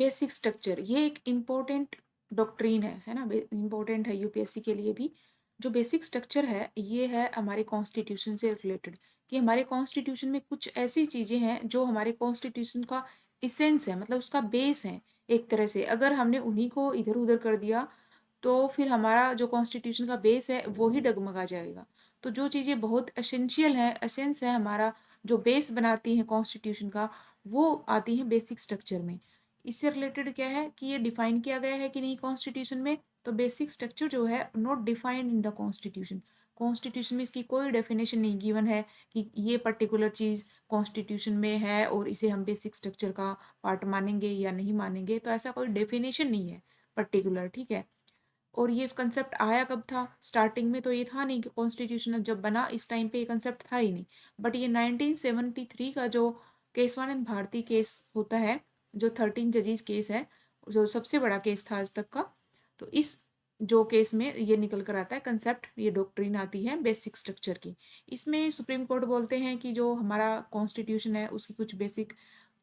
Basic structure ये एक important doctrine है ना? इम्पोर्टेंट है यूपीएससी के लिए भी। जो बेसिक स्ट्रक्चर है ये है हमारे कॉन्स्टिट्यूशन से रिलेटेड, कि हमारे कॉन्स्टिट्यूशन में कुछ ऐसी चीज़ें हैं जो हमारे कॉन्स्टिट्यूशन का इसेंस है, मतलब उसका बेस है एक तरह से। अगर हमने उन्हीं को इधर-उधर कर दिया तो फिर हमारा जो कॉन्स्टिट्यूशन का बेस है वो ही डगमगा जाएगा। तो जो चीज़ें बहुत एसेंशियल हैं, एसेंस है हमारा, जो बेस बनाती हैं कॉन्स्टिट्यूशन का, वो आती हैं बेसिक स्ट्रक्चर में। इससे रिलेटेड क्या है कि ये डिफाइन किया गया है कि नहीं कॉन्स्टिट्यूशन में, तो बेसिक स्ट्रक्चर जो है not defined in the constitution. Constitution में इसकी कोई डेफिनेशन नहीं गिवन है कि ये पर्टिकुलर चीज़ कॉन्स्टिट्यूशन में है और इसे हम बेसिक स्ट्रक्चर का पार्ट मानेंगे या नहीं मानेंगे, तो ऐसा कोई डेफिनेशन नहीं है पर्टिकुलर, ठीक है। और ये कंसेप्ट आया कब था? स्टार्टिंग में तो ये था नहीं कि कॉन्स्टिट्यूशन जब बना इस टाइम पे ये कंसेप्ट था ही नहीं। बट ये 1973 का जो केशवानंद भारती केस होता है, जो 13 जजीज केस है, जो सबसे बड़ा केस था आज तक का, तो इस जो केस में ये निकल कर आता है कंसेप्ट, ये डॉक्ट्रिन आती है बेसिक स्ट्रक्चर की। इसमें सुप्रीम कोर्ट बोलते हैं कि जो हमारा कॉन्स्टिट्यूशन है उसकी कुछ बेसिक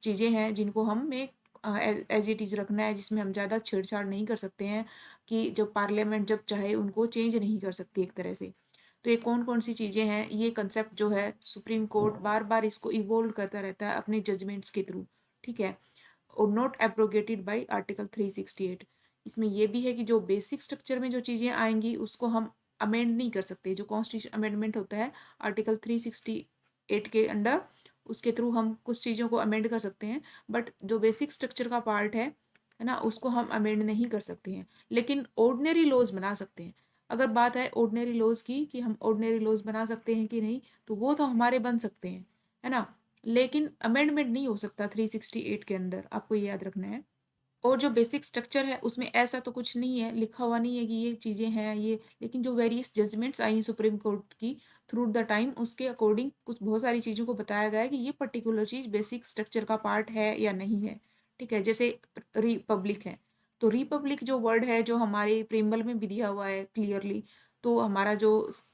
चीज़ें हैं जिनको हमें एज इट इज़ रखना है, जिसमें हम ज़्यादा छेड़छाड़ नहीं कर सकते हैं, कि जब पार्लियामेंट जब चाहे उनको चेंज नहीं कर सकती एक तरह से। तो ये कौन-कौन सी चीज़ें हैं, ये कंसेप्ट जो है सुप्रीम कोर्ट बार-बार इसको इवॉल्व करता रहता है अपने जजमेंट्स के थ्रू, ठीक है? और नॉट एब्रोगेटेड बाय आर्टिकल 368। इसमें ये भी है कि जो बेसिक स्ट्रक्चर में जो चीज़ें आएँगी उसको हम अमेंड नहीं कर सकते। जो कॉन्स्टिट्यूशन अमेंडमेंट होता है आर्टिकल 368 के अंडर, उसके थ्रू हम कुछ चीज़ों को अमेंड कर सकते हैं। बट जो बेसिक स्ट्रक्चर का पार्ट है ना? उसको हम अमेंड नहीं कर सकते हैं। लेकिन ऑर्डिनरी लॉज़ बना सकते हैं। अगर बात है ऑर्डिनरी लॉज़ की कि हम ऑर्डिनरी लॉज़ बना सकते हैं कि नहीं, तो वो तो हमारे बन सकते हैं, है ना? लेकिन अमेंडमेंट नहीं हो सकता 368 के अंदर, आपको ये याद रखना है। और जो बेसिक स्ट्रक्चर है उसमें ऐसा तो कुछ नहीं है, लिखा हुआ नहीं है कि ये चीज़ें हैं ये, लेकिन जो वेरियस जजमेंट्स आई हैं सुप्रीम कोर्ट की थ्रू द टाइम, उसके अकॉर्डिंग कुछ बहुत सारी चीज़ों को बताया गया है कि ये पर्टिकुलर चीज़ बेसिक स्ट्रक्चर का पार्ट है या नहीं है, ठीक है। जैसे रिपब्लिक है, तो रिपब्लिक जो वर्ड है जो हमारे प्रेम्बल में भी दिया हुआ है क्लियरली, तो हमारा जो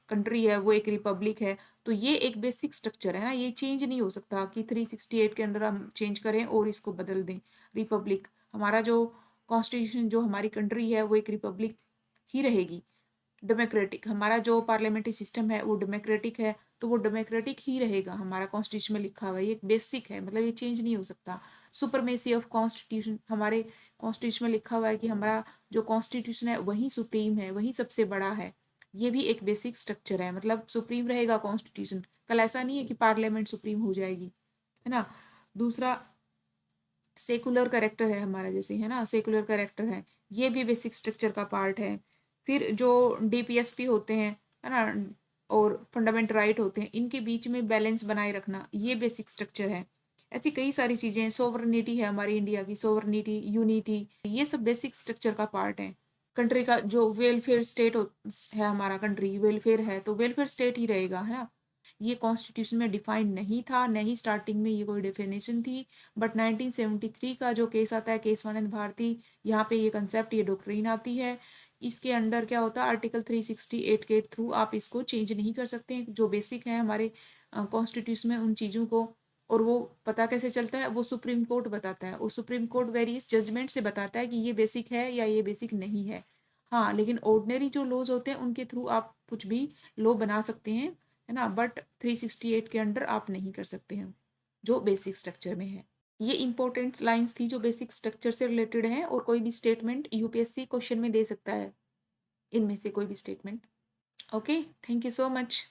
कंट्री है वो एक रिपब्लिक है। तो ये एक बेसिक स्ट्रक्चर है ना, ये चेंज नहीं हो सकता कि 368 के अंदर हम चेंज करें और इसको बदल दें। रिपब्लिक, हमारा जो कॉन्स्टिट्यूशन, जो हमारी कंट्री है वो एक रिपब्लिक ही रहेगी। डेमोक्रेटिक, हमारा जो पार्लियामेंट्री सिस्टम है वो डेमोक्रेटिक है, तो वो डेमोक्रेटिक ही रहेगा, हमारा कॉन्स्टिट्यूशन में लिखा हुआ है, ये एक बेसिक है, मतलब ये चेंज नहीं हो सकता। सुपरमेसी ऑफ कॉन्स्टिट्यूशन, हमारे कॉन्स्टिट्यूशन में लिखा हुआ है कि हमारा जो कॉन्स्टिट्यूशन है वही सुप्रीम है, वही सबसे बड़ा है। ये भी एक बेसिक स्ट्रक्चर है, मतलब सुप्रीम रहेगा कॉन्स्टिट्यूशन। कल ऐसा नहीं है कि पार्लियामेंट सुप्रीम हो जाएगी, है ना। दूसरा, सेकुलर करेक्टर है हमारा, जैसे है ना सेकुलर करेक्टर है, ये भी बेसिक स्ट्रक्चर का पार्ट है। फिर जो डीपीएसपी होते हैं, है ना, और फंडामेंटल राइट होते हैं, इनके बीच में बैलेंस बनाए रखना, ये बेसिक स्ट्रक्चर है। ऐसी कई सारी चीज़ें हैं, सोवरेनिटी है हमारी इंडिया की, सोवरेनिटी, यूनिटी, ये सब बेसिक स्ट्रक्चर का पार्ट है। कंट्री का जो वेलफेयर स्टेट है, हमारा कंट्री वेलफेयर है, तो वेलफेयर स्टेट ही रहेगा, है ना। ये कॉन्स्टिट्यूशन में डिफाइंड नहीं था, नहीं स्टार्टिंग में ये कोई डेफिनेशन थी। बट 1973 का जो केस आता है केशवानंद भारती, यहाँ पे ये कंसेप्ट, ये डॉक्ट्रिन आती है। इसके अंडर क्या होता है, आर्टिकल 368 के थ्रू आप इसको चेंज नहीं कर सकते हैं, जो बेसिक है हमारे कॉन्स्टिट्यूशन में उन चीज़ों को। और वो पता कैसे चलता है, वो सुप्रीम कोर्ट बताता है, और सुप्रीम कोर्ट वेरियस जजमेंट से बताता है कि ये बेसिक है या ये बेसिक नहीं है। हाँ, लेकिन ऑर्डिनरी जो लॉज होते हैं उनके थ्रू आप कुछ भी लॉ बना सकते हैं, है ना, बट 368 के अंडर आप नहीं कर सकते हैं, जो बेसिक स्ट्रक्चर में है। ये इंपॉर्टेंट लाइंस थी जो बेसिक स्ट्रक्चर से रिलेटेड हैं, और कोई भी स्टेटमेंट यूपीएससी क्वेश्चन में दे सकता है, इनमें से कोई भी statement. Okay, thank you so much.